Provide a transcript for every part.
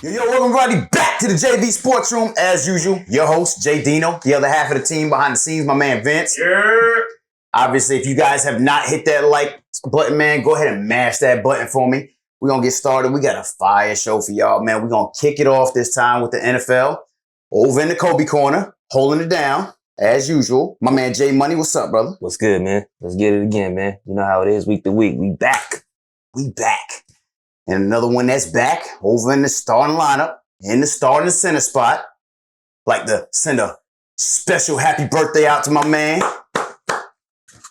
Yo, welcome everybody back to the JV Sports Room. As usual, your host, JDino, the other half of the team behind the scenes, my man Vince. Yeah. Obviously, if you guys have not hit that like button, man, go ahead and mash that button for me. We're going to get started. We got a fire show for y'all, man. We're going to kick it off this time with the NFL. Over in the Kobe corner, holding it down, as usual. My man J Money, what's up, brother? What's good, man? Let's get it again, man. You know how it is week to week. We back. We back. And another one that's back over in the starting lineup, in the starting center spot. Like to send a special happy birthday out to my man,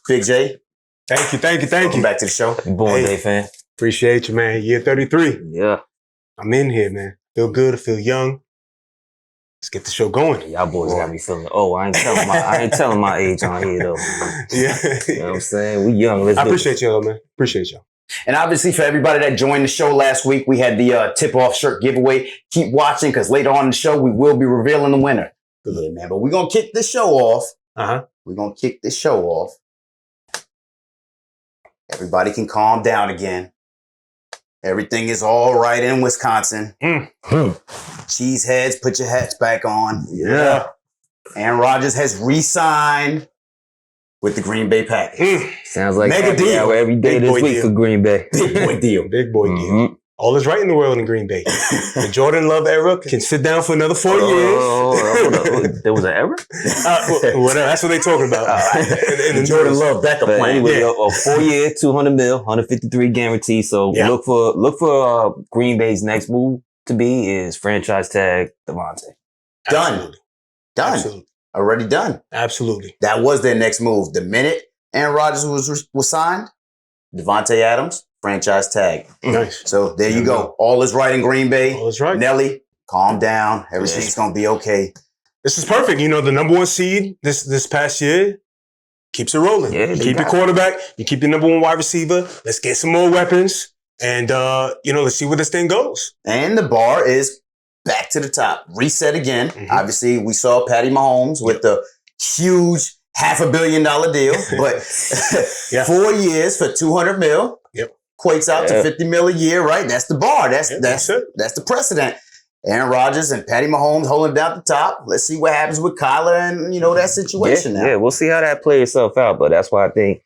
Big J. Thank you. Welcome back to the show. Happy born day, fan. Appreciate you, man. Year 33. Yeah. I'm in here, man. Feel good. I feel young. Let's get the show going. Y'all boys got me feeling, I ain't telling my age on here, though. Yeah. You know what I'm saying? We young. Let's I do it. appreciate y'all, man. Appreciate y'all. And obviously for everybody that joined the show last week, we had the tip-off shirt giveaway. Keep watching because later on in the show, we will be revealing the winner. Good, man. But we're going to kick this show off. We're going to kick this show off. Everybody can calm down again. Everything is all right in Wisconsin. Cheeseheads, put your hats back on. Yeah. Aaron Rodgers has re-signed with the Green Bay Packers. Sounds like Mega happy deal. hour every day Big this boy week deal. for Green Bay. Big boy deal. Big boy deal. All is right in the world in Green Bay. The Jordan Love era can sit down for another 4 years. Hold up. There was an error? Whatever. That's what they talking about. And the Jordan Love backup But plan. anyway, Yeah. a 4 year, 200 mil, 153 guarantee. So Yeah. look for Green Bay's next move to be is franchise tag Devontae. Done. Absolutely. Done. Absolutely. Already done. Absolutely. That was their next move. The minute Aaron Rodgers was signed, Devontae Adams, franchise tag. Nice. So there you go. All is right in Green Bay. All is right. Nelly, calm down. Everything's going to be okay. This is perfect. You know, the number one seed this past year keeps it rolling. Yeah, You they keep your got quarterback. You keep your number one wide receiver. Let's get some more weapons. And, let's see where this thing goes. And the bar is back to the top. Reset again. Mhm. Obviously, we saw Patty Mahomes with the huge $500 million deal. But Yeah. 4 years for $200 million. Yep. Equates out to Yeah. $50 million a year, right? That's the bar. That's Yeah, that's it. that's the precedent. Aaron Rodgers and Patty Mahomes holding it down at the top. Let's see what happens with Kyler and, that situation now. Yeah, we'll see how that plays itself out. But that's why I think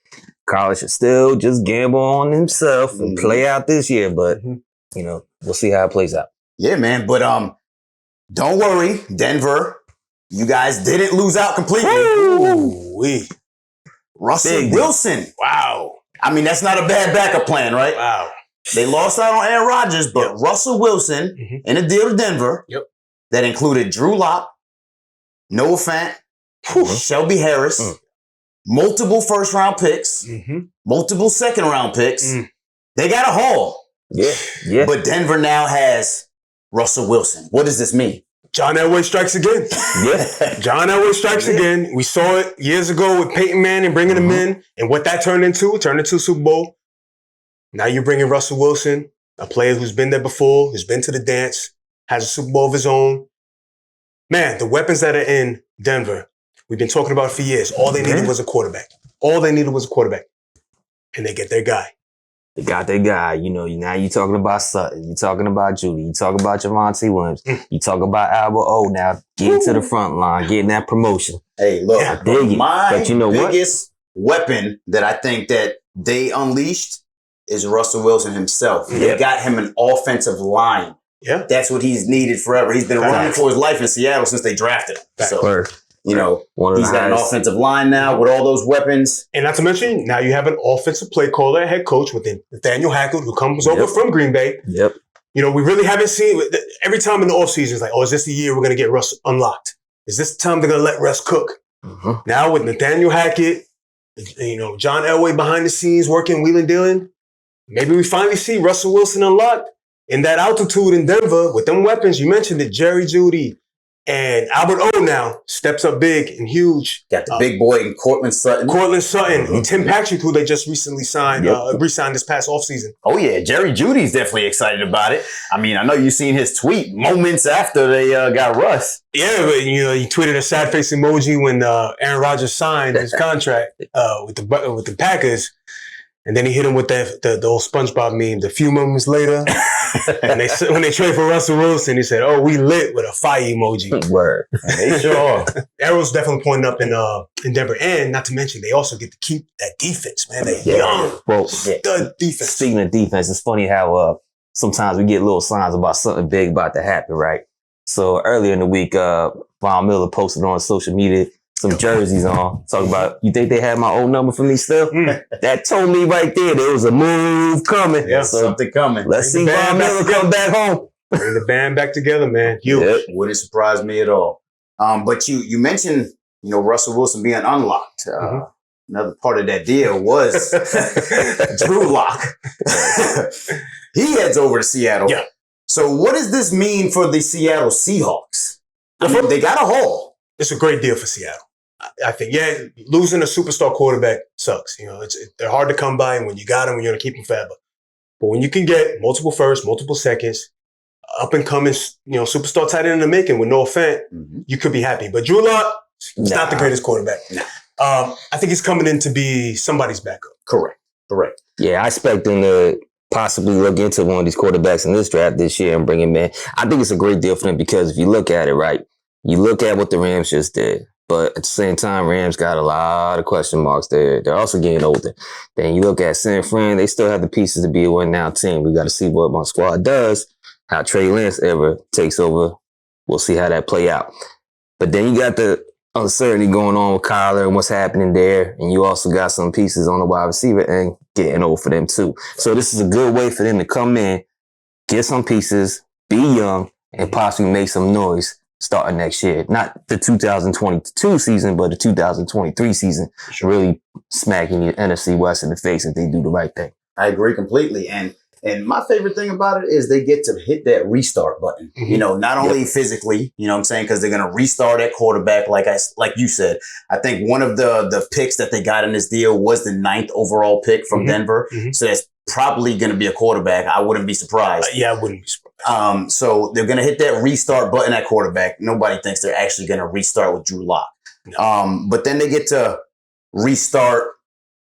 Kyler should still just gamble on himself and play out this year. But, we'll see how it plays out. Yeah, man. But don't worry, Denver. You guys didn't lose out completely. Ooh-wee. Russell Big. Wilson. Wow. I mean, that's not a bad backup plan, right? Wow. They lost out on Aaron Rodgers, but Yep. Russell Wilson Mhm. in a deal to Denver Yep. that included Drew Lock, Noah Fant, Shelby Harris, multiple first-round picks, Mm-hmm. multiple second-round picks. Mm. They got a haul. Yeah. But Denver now has Russell Wilson. What does this mean? John Elway strikes again. Yeah. John Elway strikes again. We saw it years ago with Peyton Manning bringing him in, and what that turned into a Super Bowl. Now you're bringing Russell Wilson, a player who's been there before, who's been to the dance, has a Super Bowl of his own. Man, the weapons that are in Denver, we've been talking about for years. All they needed was a quarterback. And they get their guy. They got their guy. Now you're talking about Sutton. You're talking about Judy. You talking about Javonte Williams. You talk about Albert O now getting to the front line, getting that promotion. Hey, look, Yeah, dig it. my But you know what? biggest weapon that I think that they unleashed is Russell Wilson himself. They Yep. got him an offensive line. Yeah. That's what he's needed forever. He's been running Facts. for his life in Seattle since they drafted him. Facts. So, Word. One of he's the got an highest. offensive line now with all those weapons. And not to mention, now you have an offensive play caller, head coach with Nathaniel Hackett, who comes over Yep. from Green Bay. Yep. We really haven't seen, every time in the offseason, it's like, is this the year we're going to get Russ unlocked? Is this the time they're going to let Russ cook? Mm-hmm. Now with Nathaniel Hackett, John Elway behind the scenes working, wheeling, dealing, maybe we finally see Russell Wilson unlocked in that altitude in Denver with them weapons. You mentioned it, Jerry Jeudy and Albert O now steps up big and huge. Got the big boy in Cortland Sutton. Cortland Sutton and Tim Patrick, who they just recently signed, Yep. re-signed this past offseason. Oh, yeah. Jerry Judy's definitely excited about it. I mean, I know you've seen his tweet moments after they got Russ. Yeah, but he tweeted a sad face emoji when Aaron Rodgers signed his contract with the Packers. And then he hit him with the old SpongeBob meme, the few moments later. And when they trade for Russell Wilson, he said, "Oh, we lit," with a fire emoji. Word. They sure are. Arrow's definitely pointing up in Denver. And not to mention, they also get to keep that defense, man. They young. Well, Stud defense. Speaking of defense, it's funny how sometimes we get little signs about something big about to happen, right? So earlier in the week, Von Miller posted on social media some jerseys on. Talking about, you think they had my old number for me still? That told me right there was a move coming. Yeah, so something coming. Let's see Von Miller come back home. Bring the band back together, man. Huge. Wouldn't surprise me at all. But you mentioned, Russell Wilson being unlocked. Another part of that deal was Drew Lock. He heads over to Seattle. Yeah. So what does this mean for the Seattle Seahawks? I mean, they got a haul. It's a great deal for Seattle. I think, losing a superstar quarterback sucks. They're hard to come by, and when you got them, you're going to keep them forever. But when you can get multiple firsts, multiple seconds, up and coming, superstar tight end in the making with Noah Fant, you could be happy. But Drew Lock, he's not the greatest quarterback. I think he's coming in to be somebody's backup. Correct. Yeah, I expect them to possibly look into one of these quarterbacks in this draft this year and bring him in. I think it's a great deal for them because if you look at it, right, you look at what the Rams just did. But at the same time, Rams got a lot of question marks there. They're also getting older. Then you look at San Fran, they still have the pieces to be a win-now team. We got to see what my squad does, how Trey Lance ever takes over. We'll see how that play out. But then you got the uncertainty going on with Kyler and what's happening there. And you also got some pieces on the wide receiver and getting old for them too. So this is a good way for them to come in, get some pieces, be young, and possibly make some noise starting next year. Not the 2022 season, but the 2023 season. Sure. Really smacking the NFC West in the face if they do the right thing. I agree completely. And my favorite thing about it is they get to hit that restart button. Not only physically, what I'm saying, because they're going to restart at quarterback, like you said. I think one of the picks that they got in this deal was the 9th overall pick from Denver. So that's probably going to be a quarterback. I wouldn't be surprised. I wouldn't be surprised. So they're going to hit that restart button at quarterback. Nobody thinks they're actually going to restart with Drew Lock. No. But then they get to restart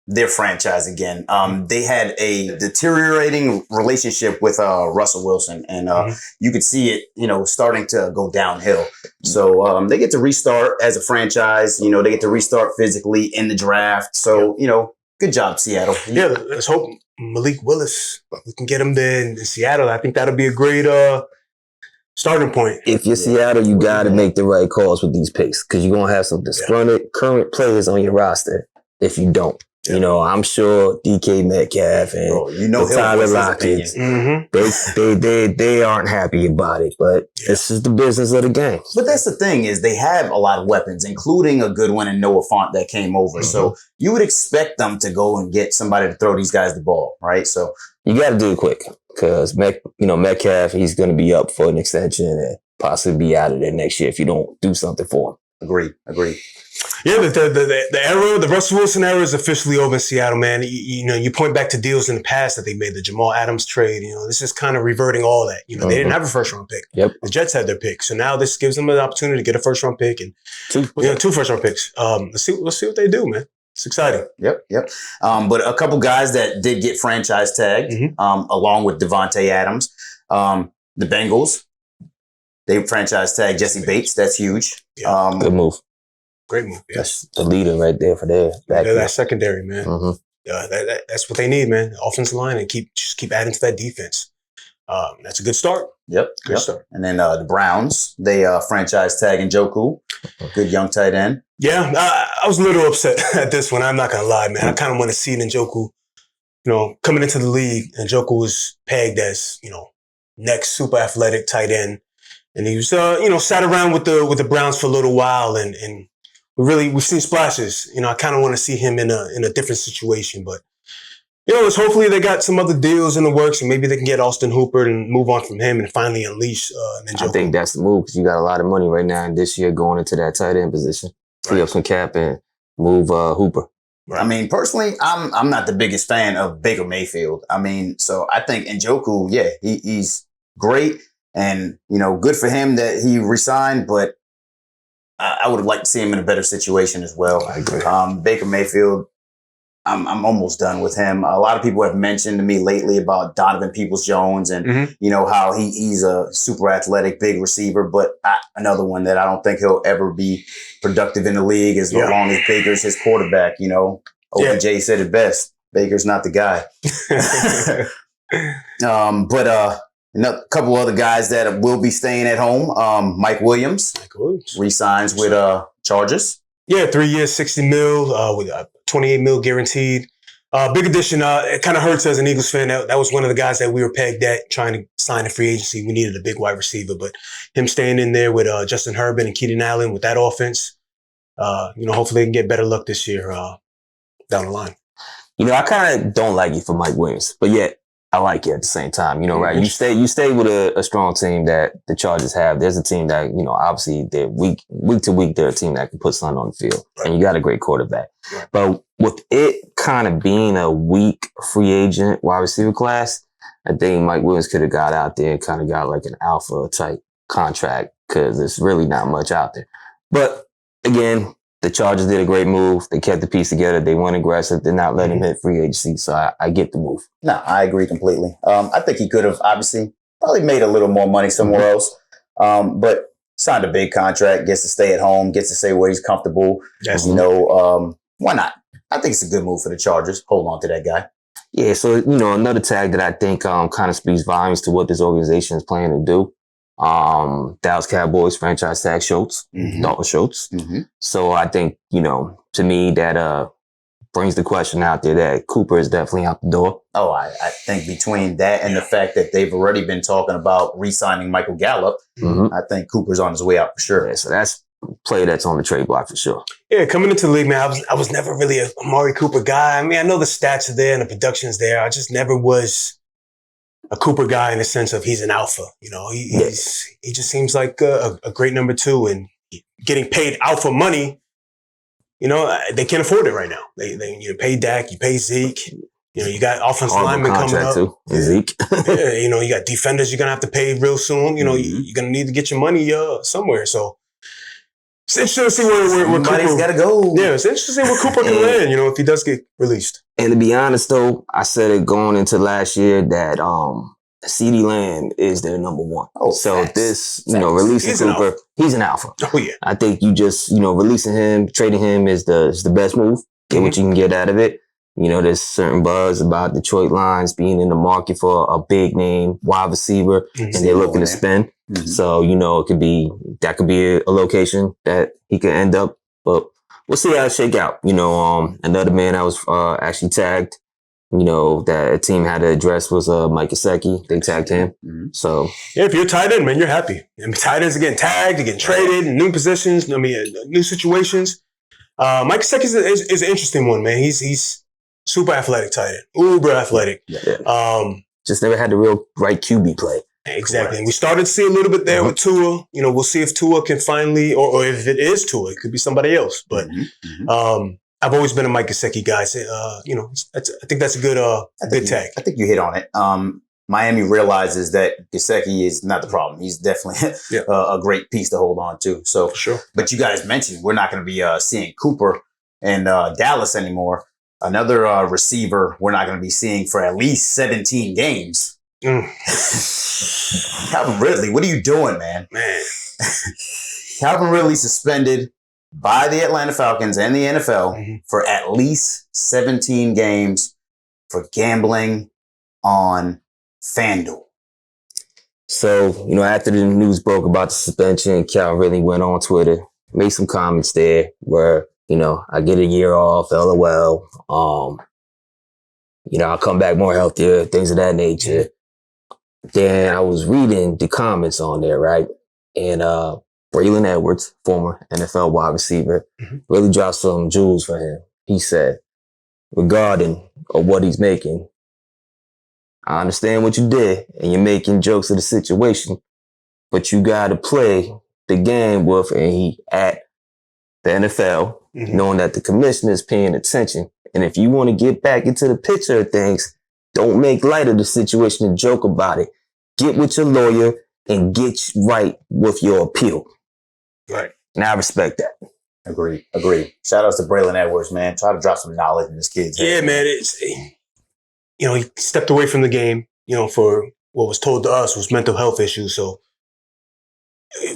their franchise again. They had a deteriorating relationship with Russell Wilson, and you could see it, starting to go downhill. So they get to restart as a franchise. They get to restart physically in the draft. So, good job, Seattle. Yeah, let's hope Malik Willis, we can get him there in Seattle. I think that'll be a great starting point. If you're Seattle, you got to make the right calls with these picks because you're going to have some disgruntled current players on your roster if you don't. I'm sure DK Metcalf and Tyler Lockett, they aren't happy about it, but this is the business of the game. But that's the thing is they have a lot of weapons, including a good one in Noah Fant that came over. So you would expect them to go and get somebody to throw these guys the ball, right? So you got to do it quick because Metcalf, he's going to be up for an extension and possibly be out of there next year if you don't do something for him. Agreed. Yeah, the era, the Russell Wilson era is officially over in Seattle, man. You point back to deals in the past that they made, the Jamal Adams trade. This is kind of reverting all that. They didn't have a first-round pick. Yep. The Jets had their pick. So now this gives them an opportunity to get a first-round pick and two first-round picks. Let's see what they do, man. It's exciting. Yep. But a couple guys that did get franchise tagged, along with Devontae Adams. The Bengals, they franchise tagged Jesse Bates. That's huge. Yeah. Good move. Great move. Yeah. That's the leader right there for their back. That secondary, man. That's what they need, man. Offensive line and keep adding to that defense. That's a good start. Yep. Good start. And then the Browns, they franchise tag Njoku, good young tight end. Yeah, I was a little upset at this one. I'm not gonna lie, man. I kind of want to see Njoku, coming into the league. Njoku was pegged as next super athletic tight end, and he was sat around with the Browns for a little while, and we've seen splashes. I kind of want to see him in a different situation, but it's hopefully they got some other deals in the works, and maybe they can get Austin Hooper and move on from him and finally unleash Njoku. I think that's the move because you got a lot of money right now and this year going into that tight end position. Free up some cap and move Hooper. Right. I mean, personally, I'm not the biggest fan of Baker Mayfield. I mean, so I think Njoku, he's great and good for him that he resigned, but I would have liked to see him in a better situation as well. I agree. Baker Mayfield, I'm almost done with him. A lot of people have mentioned to me lately about Donovan Peoples-Jones and you know how he's a super athletic big receiver, but another one that I don't think he'll ever be productive in the league as long as Baker's his quarterback. You know, OBJ said it best: Baker's not the guy. But a couple other guys that will be staying at home. Mike Williams re-signs with Chargers. Yeah, 3 years, $60 million with $28 million guaranteed. Big addition. It kind of hurts as an Eagles fan. That was one of the guys that we were pegged at trying to sign a free agency. We needed a big wide receiver, but him staying in there with Justin Herbert and Keenan Allen with that offense, you know, hopefully they can get better luck this year down the line. You know, I kind of don't like you for Mike Williams, but yet I like you at the same time. You know, right? You stay with a strong team that the Chargers have. There's a team that, you know, obviously they're week to week, they're a team that can put something on the field. Right. And you got a great quarterback. Right. But with it kind of being a weak free agent wide receiver class, I think Mike Williams could have got out there and kind of got like an alpha type contract because there's really not much out there. But again, the Chargers did a great move. They kept the piece together. They went aggressive. They're not letting him hit free agency. So I get the move. No, I agree completely. I think he could have obviously probably made a little more money somewhere else. But signed a big contract, gets to stay at home, gets to say where he's comfortable. Yes. You know, why not? I think it's a good move for the Chargers. Hold on to that guy. Yeah. So, you know, another tag that I think kind of speaks volumes to what this organization is planning to do. Dallas Cowboys franchise tag Schultz, Dalton Schultz. So I think, you know, to me that brings the question out there that Cooper is definitely out the door. Oh, I think between that and the fact that they've already been talking about re-signing Michael Gallup, I think Cooper's on his way out for sure. Yeah, so that's a player that's on the trade block for sure. Yeah, coming into the league, man, I was never really a Amari Cooper guy. I mean, I know the stats are there and the production's there. I just never was a Cooper guy in the sense of he's an alpha. You know, he just seems like a great number two, and getting paid alpha money. You know, they can't afford it right now. You pay Dak, you pay Zeke. You know, you got offensive linemen coming up. Too. Zeke. Yeah, you know, you got defenders you're gonna have to pay real soon. You know, you're gonna need to get your money somewhere. So it's interesting to see where money's gotta go. Yeah, it's interesting to see where Cooper can land. You know, if he does get released. And to be honest, though, I said it going into last year that CeeDee Lamb is their number one. Oh, so this, you know, releasing Cooper, he's an alpha. Oh yeah. I think you just, you know, releasing him, trading him is the best move. Get what you can get out of it. You know, there's certain buzz about Detroit Lions being in the market for a big name wide receiver, and they're looking to spend. So, you know, that could be a location that he could end up. But we'll see how it shake out. You know, another man I was actually tagged, you know, that a team had to address was Mike Gesicki. They tagged him. So yeah, if you're tight end, man, you're happy. I mean, tight ends are getting tagged, they're getting traded, new positions. I mean, new situations. Mike Gesicki is an interesting one, man. He's super athletic tight end, uber athletic. Just never had the real right QB play. Exactly. And we started to see a little bit there with Tua. You know, we'll see if Tua can finally, or if it is Tua, it could be somebody else. But I've always been a Mike Gesicki guy. So, you know, I think that's a good tag. I think you hit on it. Miami realizes that Gesicki is not the problem. He's definitely a great piece to hold on to. So, for sure. But you guys mentioned we're not going to be seeing Cooper in Dallas anymore. Another receiver we're not going to be seeing for at least 17 games. Calvin Ridley, what are you doing, man? Calvin Ridley suspended by the Atlanta Falcons and the NFL for at least 17 games for gambling on FanDuel. So, you know, after the news broke about the suspension, Cal Ridley went on Twitter, made some comments there where, you know, I get a year off, LOL. You know, I'll come back more healthier, things of that nature. Then I was reading the comments on there, right? And Braylon Edwards, former NFL wide receiver, really dropped some jewels for him. He said, regarding of what he's making, I understand what you did, and you're making jokes of the situation, but you got to play the game with, and he at the NFL, knowing that the commissioner is paying attention. And if you want to get back into the picture of things, don't make light of the situation and joke about it. Get with your lawyer and get right with your appeal. Right. And I respect that. Agreed. Shout outs to Braylon Edwards, man. Try to drop some knowledge in this kid's head. Yeah, man. It's he stepped away from the game, for what was told to us was mental health issues. So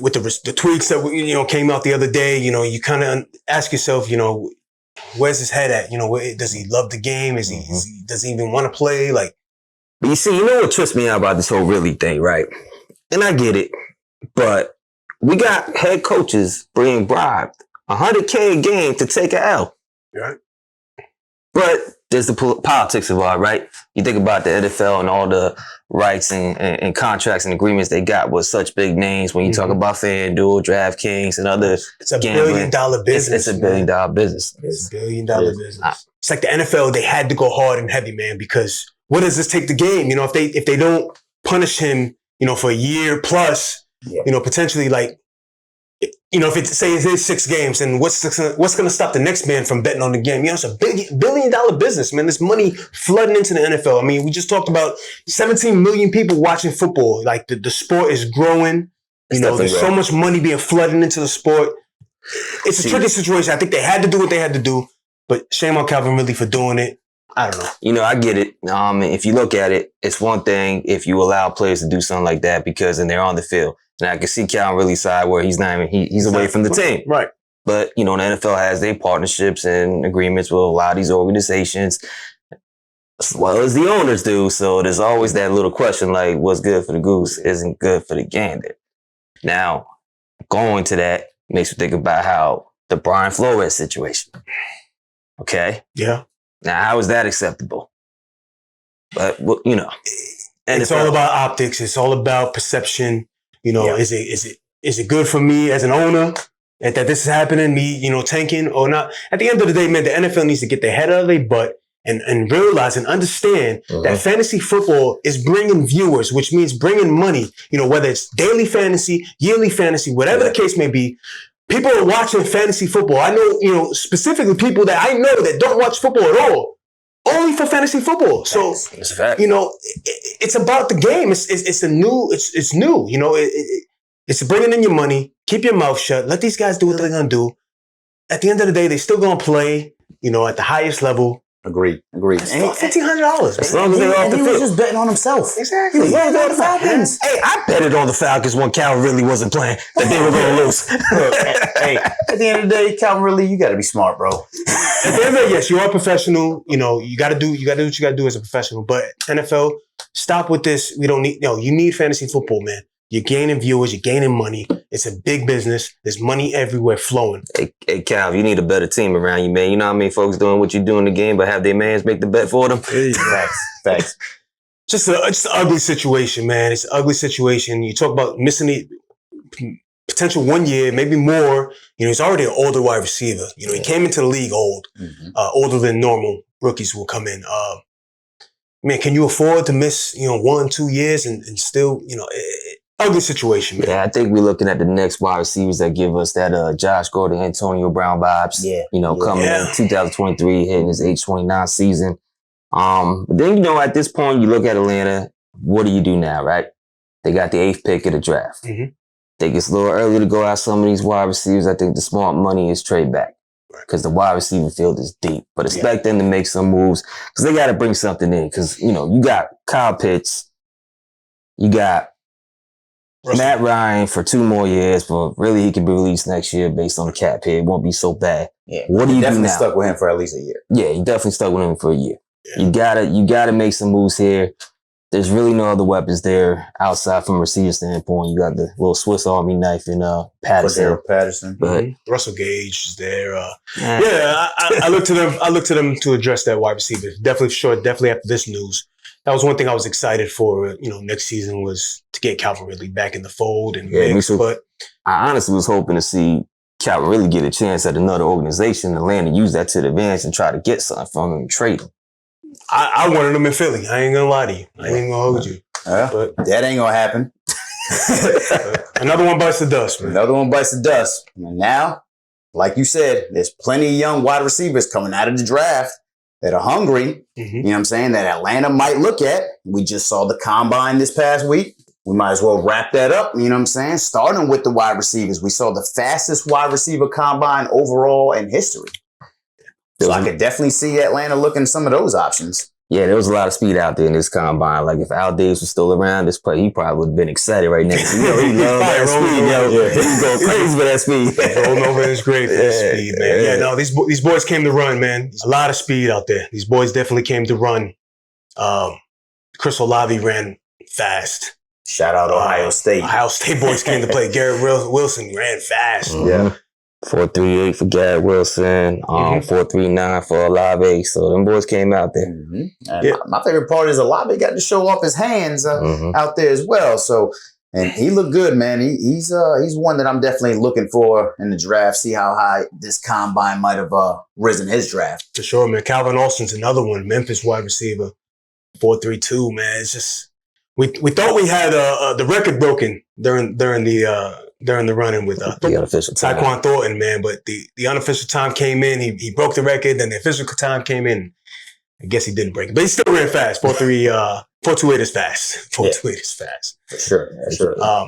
with the tweets that came out the other day, you kind of ask yourself, where's his head at? Does he love the game? Does he even want to play? Like, but you see, what trips me out about this whole Ridley thing, right? And I get it, but we got head coaches being bribed $100K a game to take an L. Right. But there's the politics involved, right? You think about the NFL and all the rights and contracts and agreements they got with such big names. When you talk about FanDuel, DraftKings, and other it's a gambling, $1 billion business. It's a $1 billion business. It's a $1 billion business. It's like the NFL. They had to go hard and heavy, man, because what does this take the game? If they don't punish him, for a year plus, potentially like. If it's say it's 6 games, then what's going to stop the next man from betting on the game? It's a $1 billion business, man. There's money flooding into the NFL. I mean, we just talked about 17 million people watching football. Like the sport is growing. There's so much money being flooded into the sport. It's a tricky situation. I think they had to do what they had to do, but shame on Calvin Ridley for doing it. I don't know. I get it. If you look at it, it's one thing if you allow players to do something like that because then they're on the field. And I can see Calvin Ridley's side where he's not even, he's away from the team. Right. But, the NFL has their partnerships and agreements with a lot of these organizations as well as the owners do. So there's always that little question like, what's good for the goose isn't good for the gander. Now, going to that makes me think about how the Brian Flores situation. Okay? Yeah. Now, how is that acceptable? But, it's all about optics. It's all about perception. Is it good for me as an owner that this is happening, me, tanking or not? At the end of the day, man, the NFL needs to get their head out of their butt and realize and understand that fantasy football is bringing viewers, which means bringing money, whether it's daily fantasy, yearly fantasy, whatever the case may be. People are watching fantasy football. I know, specifically people that I know that don't watch football at all. Only for fantasy football. So, it's a fact. It's about the game. It's new. It's bringing in your money. Keep your mouth shut. Let these guys do what they're going to do. At the end of the day, they still going to play, at the highest level. Agreed. $1,500. As long as they're off the He field. was just betting on himself. Exactly. He was betting on the Falcons. Hey, I betted on the Falcons when Calvin really wasn't playing, that they were going to lose. Hey, at the end of the day, Calvin Ridley, you got to be smart, bro. At the end of the day, yes, you are a professional. You got to do what you got to do as a professional. But NFL, stop with this. We don't need. You need fantasy football, man. You're gaining viewers. You're gaining money. It's a big business. There's money everywhere flowing. Hey, Cal, you need a better team around you, man. You know how many folks doing what you do in the game, but have their mans make the bet for them? Facts. Just an ugly situation, man. It's an ugly situation. You talk about missing the potential 1 year, maybe more. He's already an older wide receiver. He came into the league old, older than normal rookies will come in. Man, can you afford to miss, 1, 2 years and still, ugly situation, man. Yeah, I think we're looking at the next wide receivers that give us that Josh Gordon, Antonio Brown vibes. Coming in 2023, hitting his age 29 season. But then, at this point, you look at Atlanta, what do you do now, right? They got the 8th pick of the draft. Mm-hmm. Think it's a little early to go out some of these wide receivers. I think the smart money is trade back because the wide receiver field is deep. But expect them to make some moves because they got to bring something in because, you got Kyle Pitts, you got Matt Ryan for 2 more years, but really he could be released next year based on the cap hit. It won't be so bad. Yeah. What do you do now? Definitely stuck with him for at least a year. Yeah, you definitely stuck with him for a year. Yeah. You gotta make some moves here. There's really no other weapons there outside from a receiver standpoint. You got the little Swiss Army knife in Patterson. But Russell Gage is there. I look to them. I look to them to address that wide receiver. Definitely after this news. That was one thing I was excited for, next season was to get Calvin Ridley back in the fold and mix. But I honestly was hoping to see Calvin really get a chance at another organization and land and use that to the advantage and try to get something from him and trade him. I wanted him in Philly. I ain't gonna lie to you. I ain't gonna hold you. But that ain't gonna happen. Another one bites the dust, man. Another one bites the dust. And now, like you said, there's plenty of young wide receivers coming out of the draft that are hungry, you know what I'm saying, that Atlanta might look at. We just saw the combine this past week. we might as well wrap that up. You know what I'm saying? Starting with the wide receivers. We saw the fastest wide receiver combine overall in history. So I could definitely see Atlanta looking at some of those options. Yeah, there was a lot of speed out there in this combine. Like if Al Davis was still around, this play, he probably would have been excited right now. He loved that speed, yo. He was going crazy for that speed. Rolling over in his grave for that speed, man. Yeah, no, these boys came to run, man. There's a lot of speed out there. These boys definitely came to run. Chris Olave ran fast. Shout out Ohio State. Ohio State boys came to play. Garrett Wilson ran fast. Yeah. 4.38 for Garrett Wilson, 4.39 for Olave. So them boys came out there. And my favorite part is Olave got to show off his hands out there as well. So, and he looked good, man. He's one that I'm definitely looking for in the draft. See how high this combine might have risen his draft. For sure, man. Calvin Austin's another one. Memphis wide receiver, 4.32. Man, it's just we thought we had the record broken during the run-in with the unofficial time. Tyquan Thornton, man. But the unofficial time came in. He broke the record. Then the official time came in. I guess he didn't break it, but he still ran fast. 4.28 is fast. 4.28 is fast. For sure.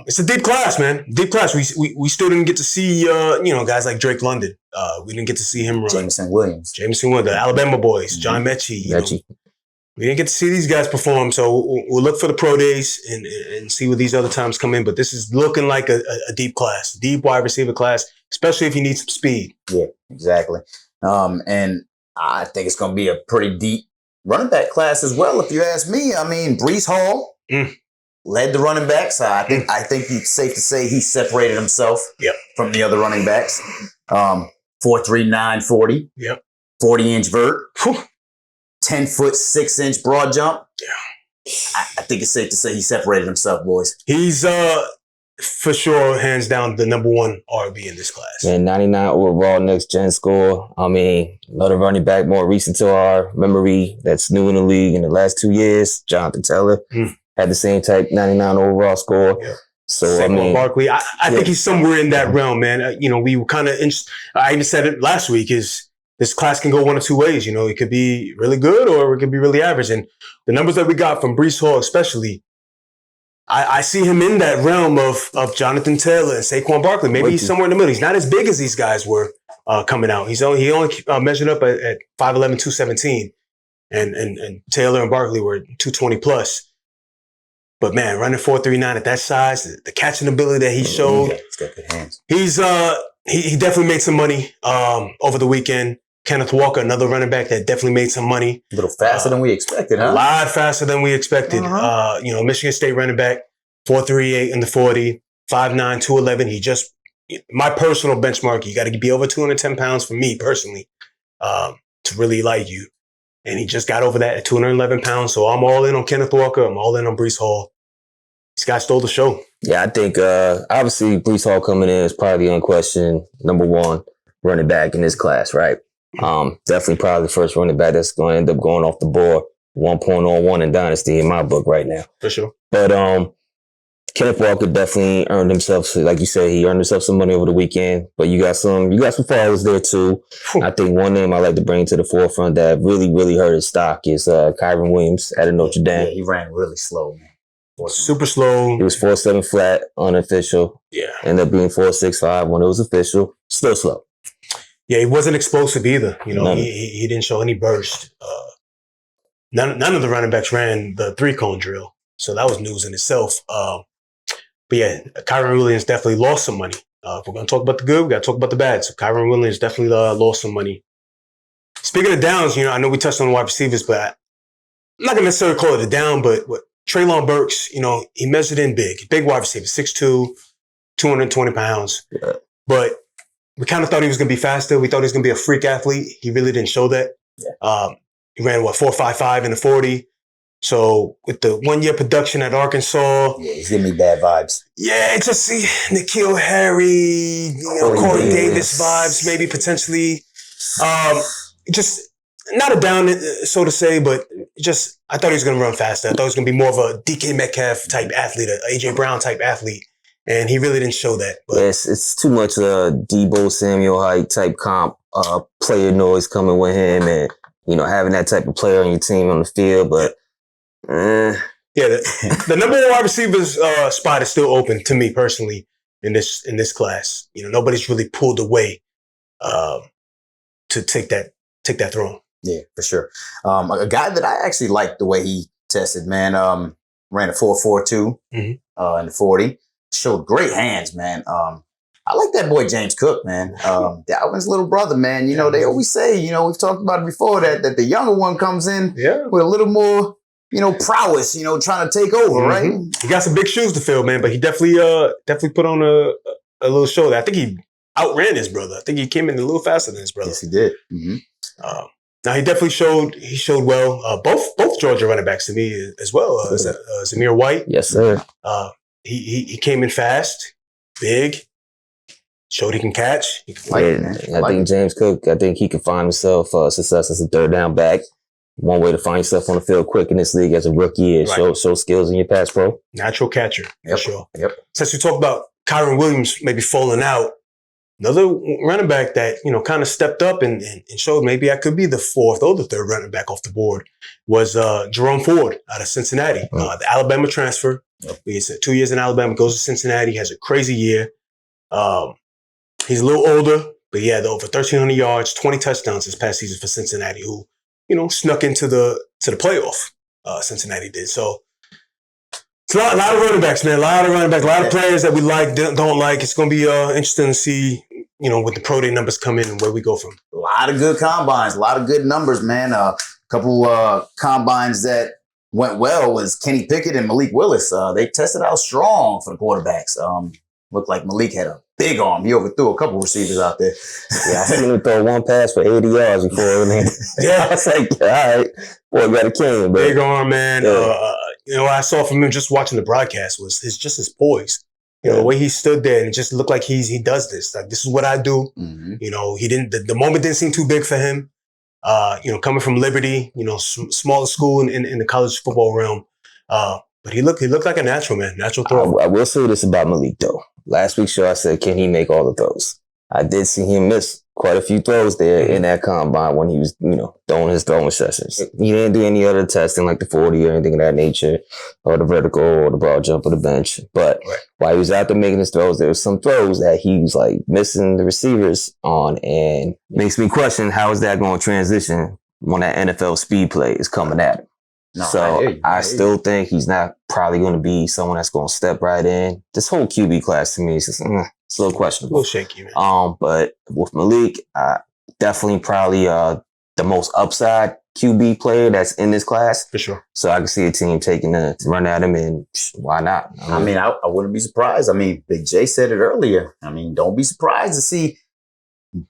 It's a deep class, man. Deep class. We still didn't get to see guys like Drake London. We didn't get to see him run. Jameson Williams, the Alabama boys, John Mechie. We didn't get to see these guys perform, so we'll look for the pro days and see what these other times come in. But this is looking like a deep class, deep wide receiver class, especially if you need some speed. Yeah, exactly. And I think it's going to be a pretty deep running back class as well, if you ask me. I mean, Breece Hall led the running backs. I think it's safe to say he separated himself from the other running backs. 4.39 40. Yep. 40-inch vert. 10-foot 6-inch broad jump. Yeah. I think it's safe to say he separated himself, boys. He's for sure, hands down, the number one RB in this class. And 99 overall next gen score. I mean, another running back more recent to our memory that's new in the league in the last 2 years. Jonathan Taylor had the same type 99 overall score. Yeah. So Saquon Barkley, I think he's somewhere in that realm, man. We were kind of I even said it last week, this class can go one of two ways. It could be really good or it could be really average. And the numbers that we got from Breece Hall, especially, I see him in that realm of Jonathan Taylor and Saquon Barkley. Maybe he's somewhere in the middle. He's not as big as these guys were coming out. He only measured up at 5'11", 217. And Taylor and Barkley were 220 plus. But man, running 4.39 at that size, the catching ability that he showed. He's got good hands. He definitely made some money over the weekend. Kenneth Walker, another running back that definitely made some money. A little faster than we expected, huh? A lot faster than we expected. Michigan State running back, 4.38 in the 40, 5'9", 211. My personal benchmark, you got to be over 210 pounds for me personally to really like you. And he just got over that at 211 pounds. So I'm all in on Kenneth Walker. I'm all in on Breece Hall. This guy stole the show. Yeah, I think obviously Breece Hall coming in is probably the unquestioned number one running back in this class, right? Definitely probably the first running back that's going to end up going off the board 1.01 in Dynasty in my book right now. For sure. But Kenneth Walker definitely earned himself, like you said, he earned himself some money over the weekend. But you got some followers there too. I think one name I like to bring to the forefront that really, really hurt his stock is Kyron Williams out of Notre Dame. Yeah, he ran really slow, man. Super slow. He was 4.7 flat, unofficial. Yeah. Ended up being 4.65 when it was official. Still slow. Yeah, he wasn't explosive either. He didn't show any burst. None of the running backs ran the 3-cone drill. So that was news in itself. But yeah, Kyron Williams definitely lost some money. If we're going to talk about the good, we got to talk about the bad. So Kyron Williams definitely lost some money. Speaking of downs, I know we touched on wide receivers, but I'm not going to necessarily call it a down, but Treylon Burks, he measured in big wide receiver, 6'2", 220 pounds. Yeah. But we kind of thought he was going to be faster. We thought he was going to be a freak athlete. He really didn't show that. Yeah. He ran, 4.55 in the 40. So with the 1 year production at Arkansas. Yeah, he's giving me bad vibes. Yeah, just see N'Keal Harry, Corey Davis vibes, maybe potentially. Just not a down, so to say, but just I thought he was going to run faster. I thought he was going to be more of a DK Metcalf type athlete, an AJ Brown type athlete. And he really didn't show that. But. Yes, it's too much Debo Samuel Hyde type comp, player noise coming with him and, having that type of player on your team on the field. But Yeah, the number one wide receivers spot is still open to me personally in this class. You know, nobody's really pulled away to take that throne. Yeah, for sure. A guy that I actually liked the way he tested, man, ran a 4.42 in the 40. Showed great hands, man. I like that boy James Cook, man. Dalvin's little brother, man. You know, they always say, you know, we've talked about it before, that the younger one comes in with a little more, you know, prowess, you know, trying to take over, right? He got some big shoes to fill, man, but he definitely put on a little show. I think he outran his brother. I think he came in a little faster than his brother. Yes, he did. Now he definitely showed well. Both Georgia running backs to me as well. Zamir White, yes sir. He came in fast, big, showed he can catch. He can fight. I think James Cook. I think he can find himself success as a third down back. One way to find yourself on the field quick in this league as a rookie is show skills in your pass pro. Natural catcher, for sure. Yep. Since we talked about Kyron Williams maybe falling out, another running back that, you know, kind of stepped up and showed maybe I could be the fourth or the third running back off the board was Jerome Ford out of Cincinnati, the Alabama transfer. He's 2 years in Alabama, goes to Cincinnati, has a crazy year. He's a little older, but he had over 1,300 yards, 20 touchdowns this past season for Cincinnati, who, you know, snuck into the playoff. Cincinnati did. So it's a lot of running backs, man. A lot of running backs, a lot of players that we like, don't like. It's going to be interesting to see, you know, what the pro day numbers come in and where we go from. A lot of good combines, a lot of good numbers, man. A couple combines that went well was Kenny Pickett and Malik Willis. They tested out strong for the quarterbacks. Looked like Malik had a big arm. He overthrew a couple receivers out there. Yeah, I seen him throw one pass for 80 yards before. I was like, all right, boy, got a king, bro. Big arm, man. Yeah. You know, what I saw from him just watching the broadcast was his poise. You know, the way he stood there, and it just looked like he does this. Like, this is what I do. You know, he didn't. The moment didn't seem too big for him. You know, coming from Liberty, you know, smaller school in the college football realm. But he looked like a natural, man. Natural throw. I will say this about Malik though. Last week's show, I said, can he make all the throws? I did see him miss quite a few throws there in that combine when he was, you know, doing his throwing sessions. He didn't do any other testing like the 40 or anything of that nature, or the vertical or the broad jump or the bench. But while he was out there making his throws, there was some throws that he was like missing the receivers on, and makes me question how is that going to transition when that NFL speed play is coming at him. No, so I still think he's not probably going to be someone that's going to step right in. This whole QB class to me is just, it's a little questionable. A little shaky, man. But with Malik, definitely probably the most upside QB player that's in this class. For sure. So I can see a team taking a run at him, and why not? I mean, I wouldn't be surprised. I mean, Big J said it earlier. I mean, don't be surprised to see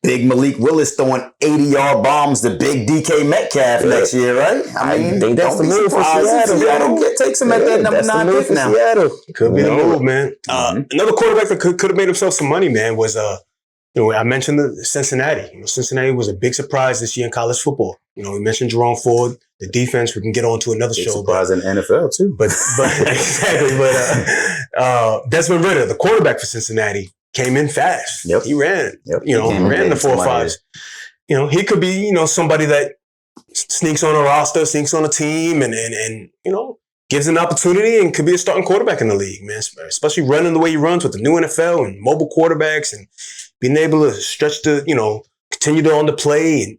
Big Malik Willis throwing 80-yard bombs to Big DK Metcalf next year, right? I mean, think that's the move for Seattle. Seattle takes him at that number 9 pick now. Seattle. Could be the move, man. Another quarterback that could have made himself some money, man, was you know, I mentioned the Cincinnati. You know, Cincinnati was a big surprise this year in college football. You know, we mentioned Jerome Ford, the defense. We can get on to another show. Surprise in the NFL too. But exactly. But Desmond Ridder, the quarterback for Cincinnati, came in fast. He ran. You know, ran the 4.5s. You know, he could be, you know, somebody that sneaks on a roster, sneaks on a team, and you know, gives an opportunity and could be a starting quarterback in the league, man. Especially running the way he runs with the new NFL and mobile quarterbacks and being able to stretch the, you know, continue on the play. And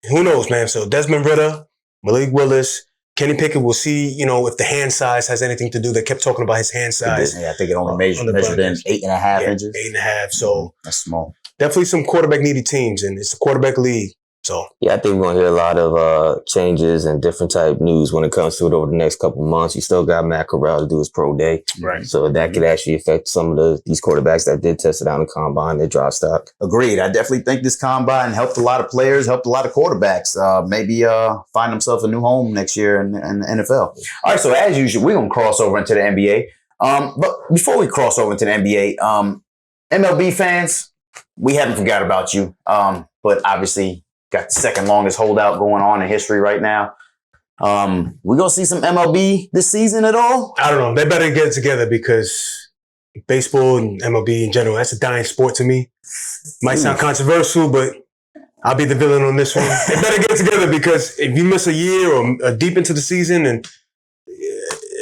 who knows, man. So Desmond Ridder, Malik Willis, Kenny Pickett, we'll see, you know, if the hand size has anything to do. They kept talking about his hand size. Yeah, I think it only measured in 8.5 inches. 8.5. So that's small. Definitely some quarterback needy teams, and it's a quarterback league. So yeah, I think we're gonna hear a lot of changes and different type news when it comes to it over the next couple of months. You still got Matt Corral to do his pro day, right? So that could actually affect some of these quarterbacks that did test it out in the combine, their draft stock. Agreed. I definitely think this combine helped a lot of players, helped a lot of quarterbacks. Maybe find themselves a new home next year in the NFL. All right, so as usual, we're gonna cross over into the NBA. But before we cross over into the NBA, MLB fans, we haven't forgot about you. But obviously, got the second longest holdout going on in history right now. We gonna see some MLB this season at all? I don't know. They better get it together because baseball and MLB in general, that's a dying sport to me. Might sound controversial, but I'll be the villain on this one. They better get it together because if you miss a year or deep into the season, and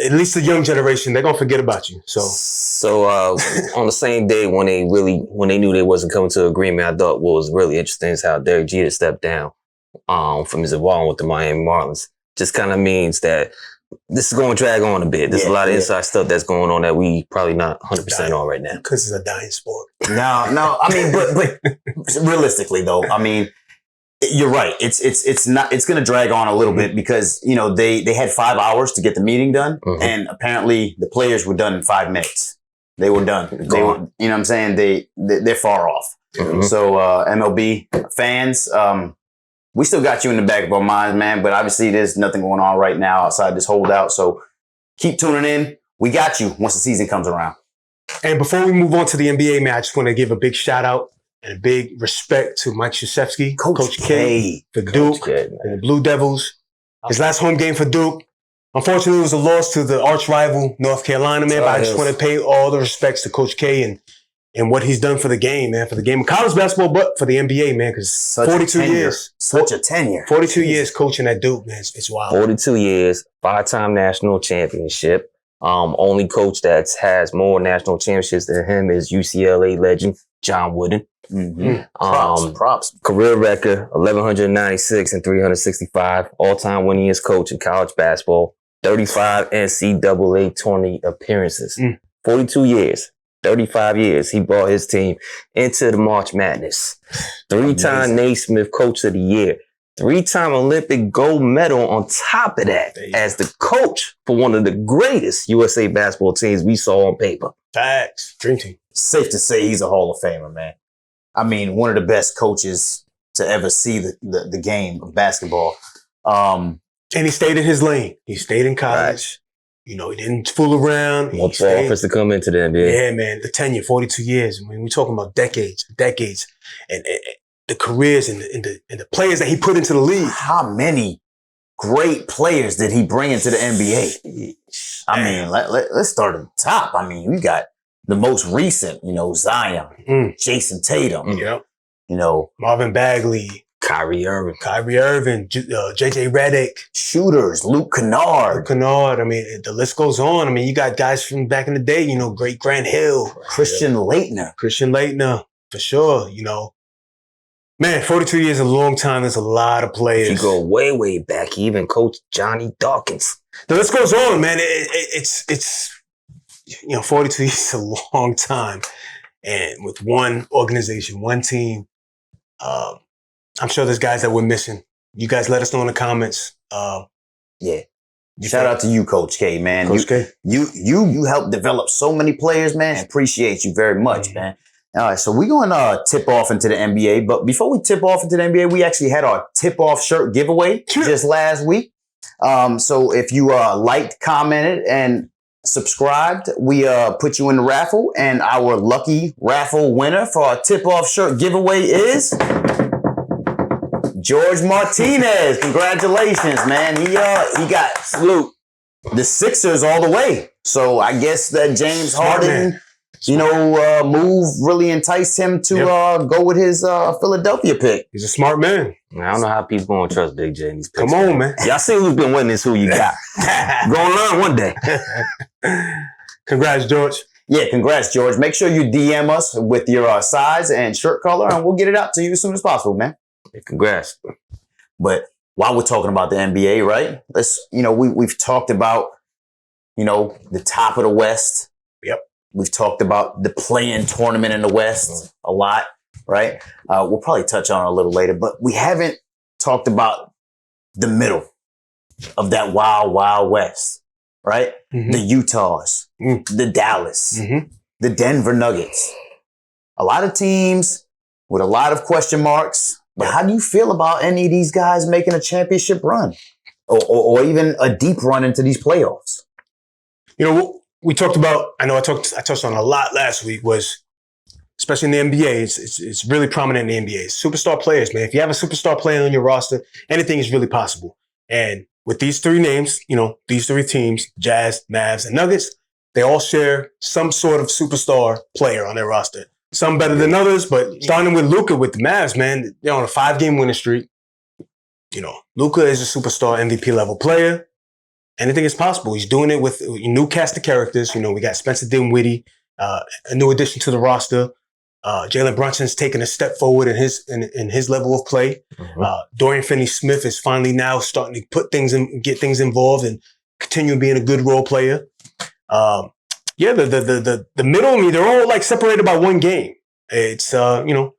at least the young generation, they're gonna forget about you. So on the same day when they knew they wasn't coming to agreement, I thought what was really interesting is how Derek Jeter stepped down from his involvement with the Miami Marlins. Just kind of means that this is going to drag on a bit. There's a lot of inside stuff that's going on that we probably not 100% on right now. Because it's a dying sport. No. I mean, but realistically though, I mean, you're right. It's going to drag on a little bit because, you know, they had 5 hours to get the meeting done. And apparently the players were done in 5 minutes. They were done. They were, you know what I'm saying? They're far off. So, MLB fans, we still got you in the back of our minds, man. But obviously there's nothing going on right now outside this holdout. So keep tuning in. We got you once the season comes around. And before we move on to the NBA, man, I just want to give a big shout out and a big respect to Mike Krzyzewski, Coach K, for Duke, and the Blue Devils. His last home game for Duke. Unfortunately, it was a loss to the arch rival, North Carolina, man. But I just want to pay all the respects to Coach K and what he's done for the game, man. For the game of college basketball, but for the NBA, man. Because 42 years. Such a tenure. 42 years coaching at Duke, man. It's wild. 42 years, 5-time national championship. Only coach that has more national championships than him is UCLA legend John Wooden. Props. Career record 1,196 and 365. All-time winningest coach in college basketball. 35 NCAA tourney appearances. 42 years. 35 years. He brought his team into the March Madness. 3-time Naismith Coach of the Year. 3-time Olympic gold medal on top of that as the coach for one of the greatest USA basketball teams we saw on paper. Facts. Dream team. Safe to say he's a Hall of Famer, man. I mean, one of the best coaches to ever see the game of basketball. And he stayed in his lane. He stayed in college. Right. You know, he didn't fool around. More offers to come into the NBA. Yeah, man. The tenure, 42 years. I mean, we're talking about decades. And the careers and the players that he put into the league. How many great players did he bring into the NBA? I mean, let's start at the top. I mean, we got the most recent, you know, Zion, Jason Tatum, you know, Marvin Bagley, Kyrie Irving, JJ Redick, shooters, Luke Kennard. I mean, the list goes on. I mean, you got guys from back in the day, you know, great Grant Hill, Christian Laettner, for sure, you know. Man, 42 years is a long time. There's a lot of players. You go way, way back. He even coached Johnny Dawkins. The list goes on, man. It's you know, 42 years is a long time. And with one organization, one team, I'm sure there's guys that we're missing. You guys let us know in the comments. Shout out to you, Coach K, man. Coach K. You helped develop so many players, man. Appreciate you very much, man. All right, so we're going to tip off into the NBA. But before we tip off into the NBA, we actually had our tip-off shirt giveaway just last week. So if you liked, commented, and subscribed, we put you in the raffle. And our lucky raffle winner for our tip-off shirt giveaway is George Martinez. Congratulations, man. He got salute the Sixers all the way. So I guess that James Harden, move really enticed him to go with his Philadelphia pick. He's a smart man. I don't know how people going to trust Big J in these picks. Come on, man. Y'all see who's been winning, who you got. Gonna learn one day. Congrats, George. Yeah, congrats, George. Make sure you DM us with your size and shirt color, and we'll get it out to you as soon as possible, man. Yeah, congrats. But while we're talking about the NBA, right? We've talked about, the top of the West. Yep. We've talked about the play-in tournament in the West a lot, right? We'll probably touch on it a little later, but we haven't talked about the middle of that wild, wild West, right? Mm-hmm. The Utahs, the Dallas, the Denver Nuggets. A lot of teams with a lot of question marks. But how do you feel about any of these guys making a championship run or even a deep run into these playoffs? We talked about, I touched on a lot last week, was especially in the NBA, it's really prominent in the NBA. Superstar players, man. If you have a superstar player on your roster, anything is really possible. And with these three names, these three teams, Jazz, Mavs, and Nuggets, they all share some sort of superstar player on their roster. Some better than others, but starting with Luka with the Mavs, man, they're on a 5-game winning streak. Luka is a superstar MVP level player. anything is possible. He's doing it with a new cast of characters. You know, we got Spencer Dinwiddie, a new addition to the roster. Jalen Brunson's taken a step forward in his level of play. Dorian Finney-Smith is finally now starting to put things in, get things involved, and continue being a good role player. Yeah, the middle, I mean, they're all like separated by one game. It's you know,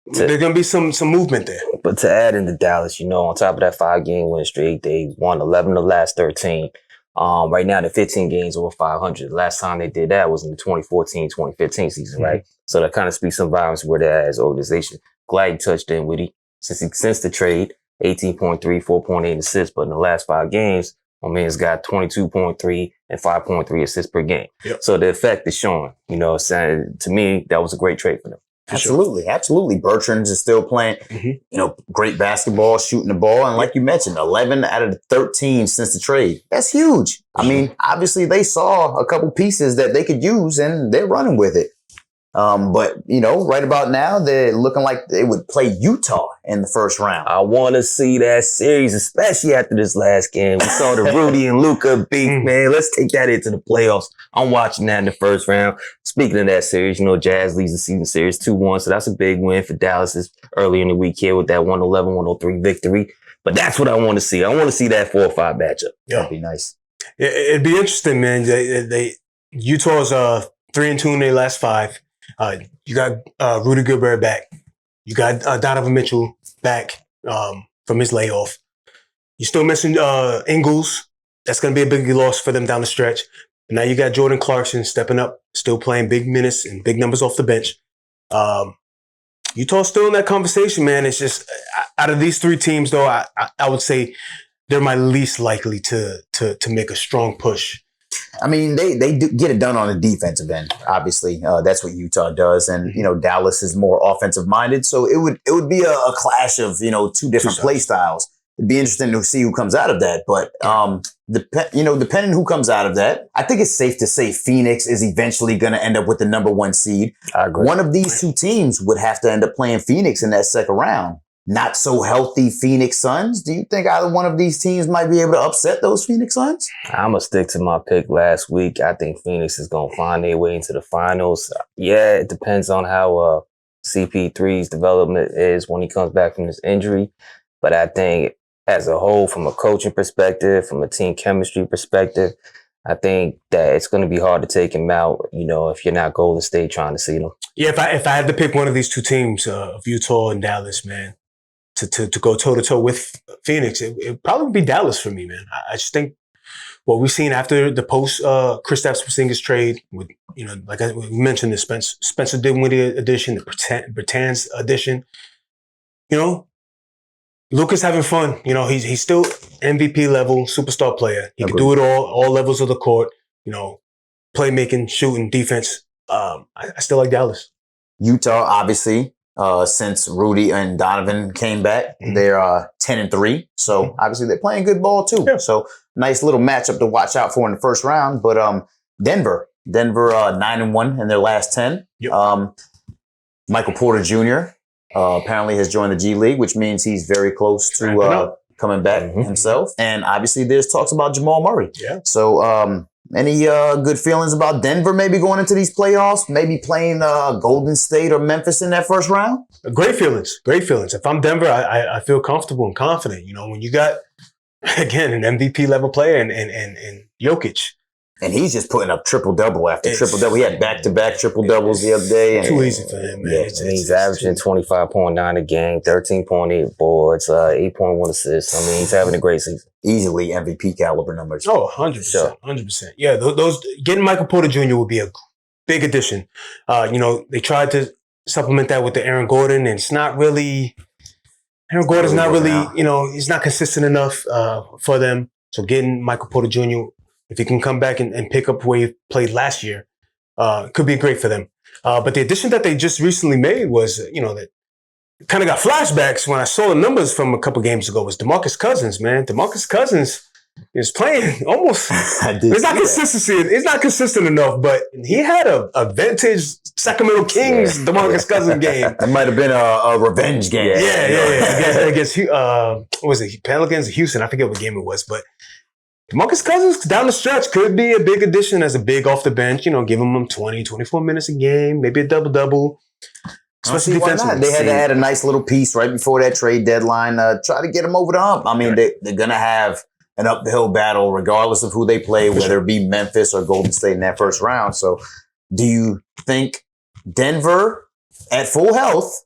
there's gonna be some movement there. But to add into Dallas, you know, on top of that 5-game win streak, they won 11 of the last 13. Right now, they're 15 games over 500. The last time they did that was in the 2014-2015 season, right? So that kind of speaks some volumes where they're at as an organization. Glad you touched in with since the trade, 18.3, 4.8 assists, but in the last 5 games, my man's got 22.3 and 5.3 assists per game. Yep. So the effect is showing. You know, saying to me, that was a great trade for them. Absolutely. Bertrand's is still playing, you know, great basketball, shooting the ball. And like you mentioned, 11 out of the 13 since the trade. That's huge. I mean, obviously they saw a couple pieces that they could use and they're running with it. But, you know, right about now, they're looking like they would play Utah in the first round. I want to see that series, especially after this last game. We saw the Rudy and Luka beat, man. Let's take that into the playoffs. I'm watching that in the first round. Speaking of that series, you know, Jazz leads the season series 2-1. So that's a big win for Dallas early in the week here with that 111-103 victory. But that's what I want to see. I want to see that 4-5 matchup. Yeah. That'd be nice. It'd be interesting, man. Utah's 3-2 in their last 5. You got Rudy Gobert back. You got Donovan Mitchell back from his layoff. You still missing Ingles. That's going to be a big loss for them down the stretch. And now you got Jordan Clarkson stepping up, still playing big minutes and big numbers off the bench. Utah's still in that conversation, man. It's just out of these 3 teams, though, I would say they're my least likely to make a strong push. I mean, they do get it done on the defensive end. Obviously, that's what Utah does, and you know Dallas is more offensive minded. So it would be a clash of 2 different play styles. It'd be interesting to see who comes out of that. But depending who comes out of that, I think it's safe to say Phoenix is eventually going to end up with the number 1 seed. I agree. One of these 2 teams would have to end up playing Phoenix in that second round. Not so healthy Phoenix Suns. Do you think either one of these teams might be able to upset those Phoenix Suns? I'm going to stick to my pick last week. I think Phoenix is going to find their way into the finals. Yeah, it depends on how CP3's development is when he comes back from this injury. But I think as a whole, from a coaching perspective, from a team chemistry perspective, I think that it's going to be hard to take him out, you know, if you're not Golden State trying to see them. Yeah, if I had to pick one of these 2 teams, of Utah and Dallas, man, to go toe-to-toe with Phoenix, it probably would be Dallas for me, man. I just think what we've seen after the post Kristaps Porzingis trade with, you know, like we mentioned, the Spencer Dinwiddie addition, the Bertans addition, you know, Luka's having fun. You know, he's still MVP level superstar player. He can do it all levels of the court, you know, playmaking, shooting, defense. I still like Dallas. Utah, obviously, since Rudy and Donovan came back, they're 10-3. So obviously they're playing good ball too. Yeah. So nice little matchup to watch out for in the first round. But Denver 9-1 in their last 10. Yep. Michael Porter Jr. Apparently has joined the G League, which means he's very close to coming back himself. And obviously there's talks about Jamal Murray. Yeah. So any good feelings about Denver maybe going into these playoffs, maybe playing Golden State or Memphis in that first round? Great feelings. If I'm Denver, I feel comfortable and confident. You know, when you got, again, an MVP level player and Jokic. And he's just putting up triple-double after triple-double. He had back-to-back triple-doubles the other day. Too easy for him, man. Yeah, he's averaging 25.9 a game, 13.8 boards, 8.1 assists. I mean, he's having a great season. Easily MVP caliber numbers. Oh, 100%. 100%. Yeah, those getting Michael Porter Jr. would be a big addition. You know, they tried to supplement that with the Aaron Gordon, and it's not really – Aaron Gordon's not really, you know, he's not consistent enough for them. So getting Michael Porter Jr., if he can come back and pick up where he played last year, could be great for them. But the addition that they just recently made was, you know, that kind of got flashbacks when I saw the numbers from a couple games ago was DeMarcus Cousins, man. DeMarcus Cousins is playing almost. It's not consistency. It's not consistent enough, but he had a vintage Sacramento Kings DeMarcus Cousins game. That might have been a revenge game. Yeah. Against what was it? Pelicans, Houston. I forget what game it was, but DeMarcus Cousins down the stretch could be a big addition as a big off the bench. You know, give him 20, 24 minutes a game, maybe a double-double. Especially defensively. They had to add a nice little piece right before that trade deadline. Try to get him over the hump. I mean, they're going to have an uphill battle regardless of who they play, whether it be Memphis or Golden State in that first round. So do you think Denver at full health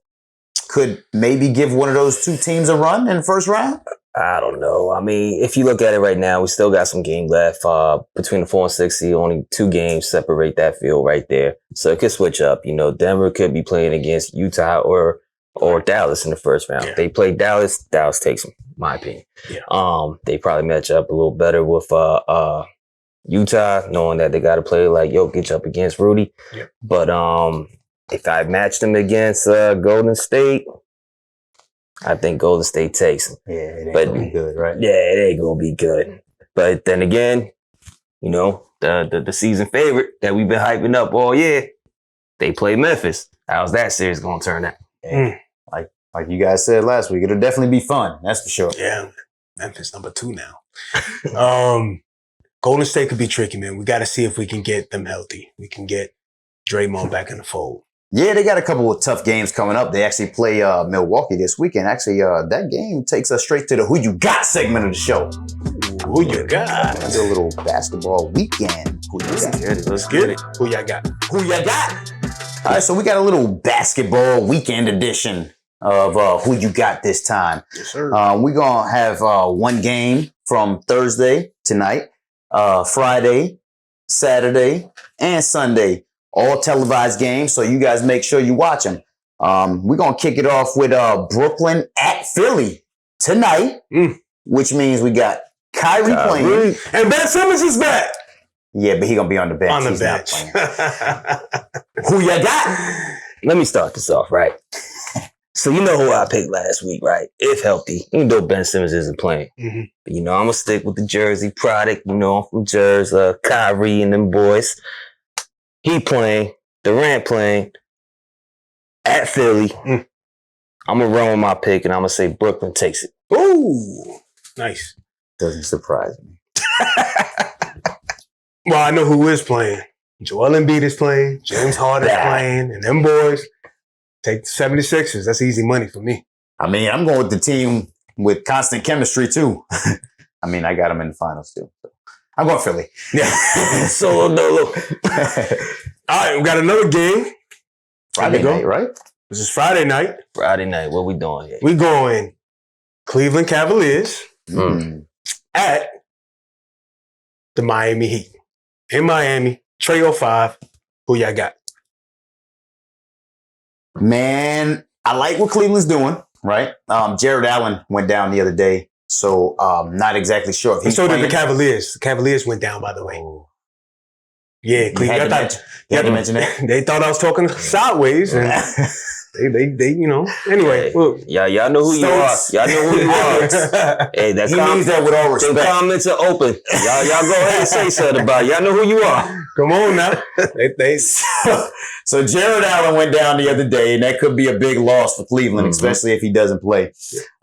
could maybe give one of those two teams a run in the first round? I don't know. I mean, if you look at it right now, we still got some game left. Between the 4 and 6 seed, only 2 games separate that field right there. So it could switch up. You know, Denver could be playing against Utah or Dallas in the first round. Yeah. If they play Dallas, Dallas takes them, my opinion. Yeah. They probably match up a little better with Utah, knowing that they got to play like Jokic up against Rudy. Yeah. But if I matched them against Golden State, I think Golden State takes them. Yeah, it ain't gonna be good, right? Yeah, it ain't gonna be good. But then again, you know, the season favorite that we've been hyping up all year, they play Memphis. How's that series gonna turn out? Like you guys said last week, it'll definitely be fun. That's for sure. Yeah, Memphis number 2 now. Golden State could be tricky, man. We got to see if we can get them healthy. We can get Draymond back in the fold. Yeah, they got a couple of tough games coming up. They actually play Milwaukee this weekend. Actually, that game takes us straight to the Who You Got segment of the show. Who you got? Let's do a little basketball weekend. Who you got? Let's get it. Who y'all got? Who you got? All right, so we got a little basketball weekend edition of Who You Got this time. Yes, sir. We're going to have one game from Thursday tonight, Friday, Saturday, and Sunday. All televised games, so you guys make sure you watch them. We're going to kick it off with Brooklyn at Philly tonight, which means we got Kyrie playing. And Ben Simmons is back. Yeah, but he's going to be on the bench. On the He's bench. not playing. Who you got? Let me start this off, right? So you know who I picked last week, right? If healthy, even though Ben Simmons isn't playing. Mm-hmm. But, you know, I'm going to stick with the Jersey product. You know, I'm from Jersey, Kyrie and them boys. He playing, Durant playing at Philly. I'm going to run with my pick, and I'm going to say Brooklyn takes it. Ooh, nice. Doesn't surprise me. Well, I know who is playing. Joel Embiid is playing. James Harden is playing. And them boys take the 76ers. That's easy money for me. I mean, I'm going with the team with constant chemistry, too. I mean, I got them in the finals, too. So I'm going Philly. Yeah. Solo dolo. All right, we got another game. Friday night, right? This is Friday night. Friday night, what we doing here? We going Cleveland Cavaliers at the Miami Heat. In Miami, Trey 05. Who y'all got? Man, I like what Cleveland's doing, right? Jared Allen went down the other day, so not exactly sure if he's so playing. did the Cavaliers. The Cavaliers went down, by the way. Yeah, Cleveland. You had to mention that. They thought I was talking sideways, and they, you know. Anyway, look. Y'all know who you are. Y'all know who you are. Hey, He means that with all respect. The comments are open. Y'all go ahead and say something about it. Y'all know who you are. Come on now. So Jared Allen went down the other day, and that could be a big loss for Cleveland, especially if he doesn't play.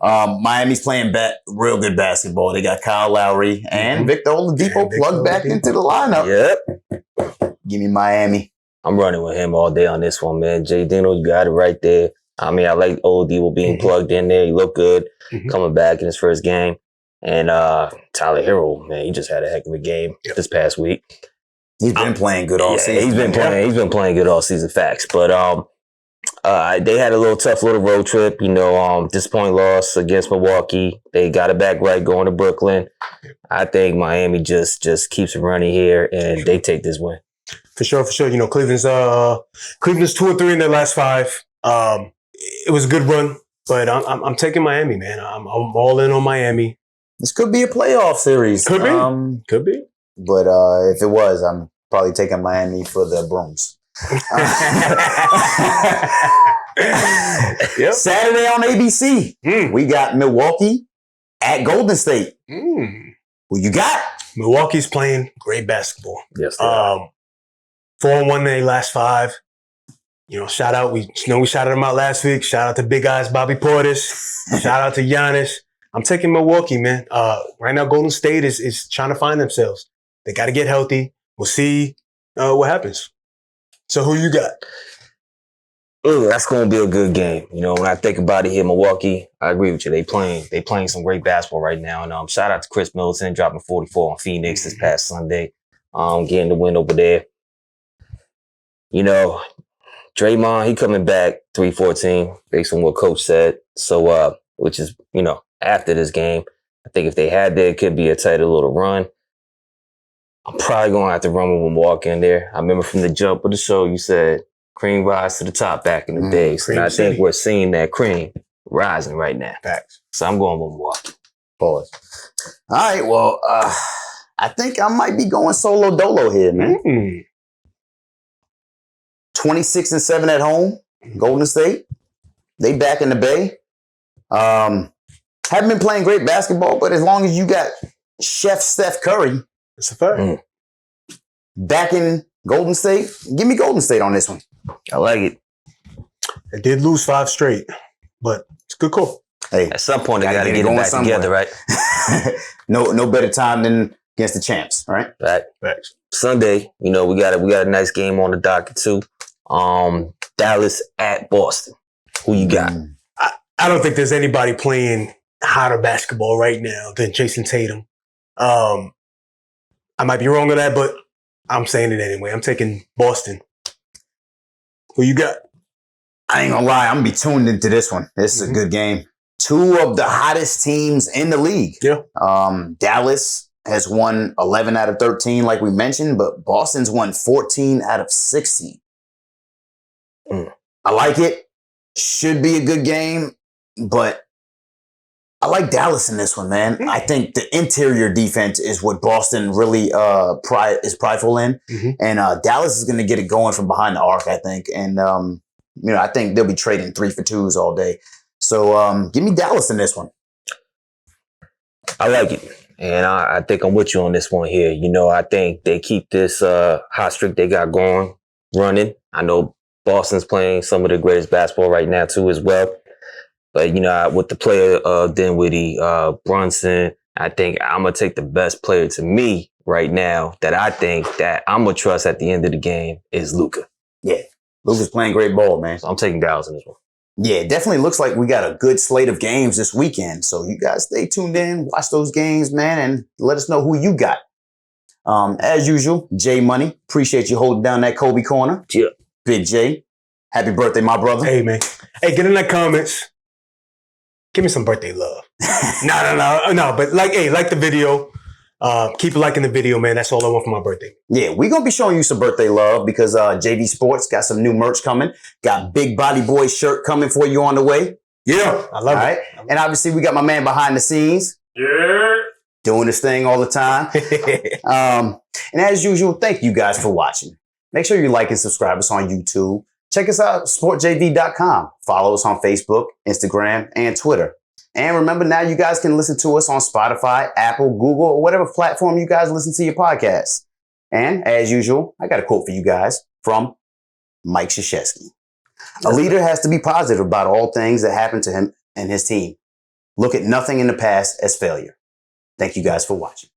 Miami's playing real good basketball. They got Kyle Lowry and Victor Oladipo plugged back into the lineup. Yep. Give me Miami. I'm running with him all day on this one, man. JDino, you got it right there. I mean, I like Oladipo being plugged in there. He looked good coming back in his first game. And Tyler Hero, man, he just had a heck of a game this past week. He's been playing good all season. He's been playing good all season, facts. But they had a tough little road trip. You know, disappointing loss against Milwaukee. They got it back right going to Brooklyn. I think Miami just keeps it running here, and they take this win. For sure. You know, Cleveland's 2-3 in their last 5. It was a good run, but I'm taking Miami, man. I'm all in on Miami. This could be a playoff series. Could be. But if it was, I'm probably taking Miami for the brooms. Saturday on ABC, we got Milwaukee at Golden State. Who you got? Milwaukee's playing great basketball. Yes. 4-1 in their last 5. You know, we shouted him out last week. Shout out to Big Eyes Bobby Portis. Shout out to Giannis. I'm taking Milwaukee, man. Right now, Golden State is trying to find themselves. They got to get healthy. We'll see what happens. So who you got? Ooh, that's going to be a good game. You know, when I think about it here, Milwaukee, I agree with you. They playing some great basketball right now. And shout out to Chris Middleton dropping 44 on Phoenix this past Sunday, getting the win over there. You know, Draymond, he coming back 3-14 based on what Coach said. So, which is, you know, after this game, I think if they had that, it could be a tighter little run. I'm probably going to have to run with Milwaukee in there. I remember from the jump of the show, you said cream rise to the top back in the days. And I think we're seeing that cream rising right now. Facts. So I'm going with Milwaukee. Pause. All right, well, I think I might be going solo dolo here, man. 26-7 at home, Golden State. They back in the Bay. Haven't been playing great basketball, but as long as you got Chef Steph Curry, That's a fact. back in Golden State, give me Golden State on this one. I like it. They did lose 5 straight, but it's a good call. Hey, At some point, they got to gotta get it back together, right? no better time than against the champs, right? Right. Facts. Sunday, you know, we got a nice game on the docket too. Dallas at Boston. Who you got? I don't think there's anybody playing hotter basketball right now than Jason Tatum. I might be wrong on that, but I'm saying it anyway. I'm taking Boston. Who you got? I ain't gonna lie, I'm gonna be tuned into this one. This is a good game. 2 of the hottest teams in the league. Yeah. Dallas has won 11 out of 13, like we mentioned, but Boston's won 14 out of 16. I like it. Should be a good game, but I like Dallas in this one, man. I think the interior defense is what Boston really is prideful in. And Dallas is going to get it going from behind the arc, I think. And, you know, I think they'll be trading 3-for-2s all day. So give me Dallas in this one. I like it. And I think I'm with you on this one here. You know, I think they keep this hot streak they got going, running. I know Boston's playing some of the greatest basketball right now, too, as well. But, you know, with the player Dinwiddie, Brunson, I think I'm going to take the best player to me right now that I think that I'm going to trust at the end of the game is Luka. Yeah, Luka's playing great ball, man. So I'm taking Dallas in this one. Yeah, it definitely looks like we got a good slate of games this weekend. So you guys stay tuned in, watch those games, man, and let us know who you got. As usual, J Money, appreciate you holding down that Kobe corner. Yeah. Big J, happy birthday, my brother. Hey, man. Hey, get in the comments. Give me some birthday love. No. But like the video. Keep liking the video, man. That's all I want for my birthday. Yeah, we're going to be showing you some birthday love because JV Sports got some new merch coming. Got Big Body Boy shirt coming for you on the way. Yeah, I love it. Right? And obviously, we got my man behind the scenes. Yeah. Doing this thing all the time. And as usual, thank you guys for watching. Make sure you like and subscribe us on YouTube. Check us out, sportjv.com. Follow us on Facebook, Instagram, and Twitter. And remember, now you guys can listen to us on Spotify, Apple, Google, or whatever platform you guys listen to your podcasts. And as usual, I got a quote for you guys from Mike Krzyzewski. A leader has to be positive about all things that happen to him and his team. Look at nothing in the past as failure. Thank you guys for watching.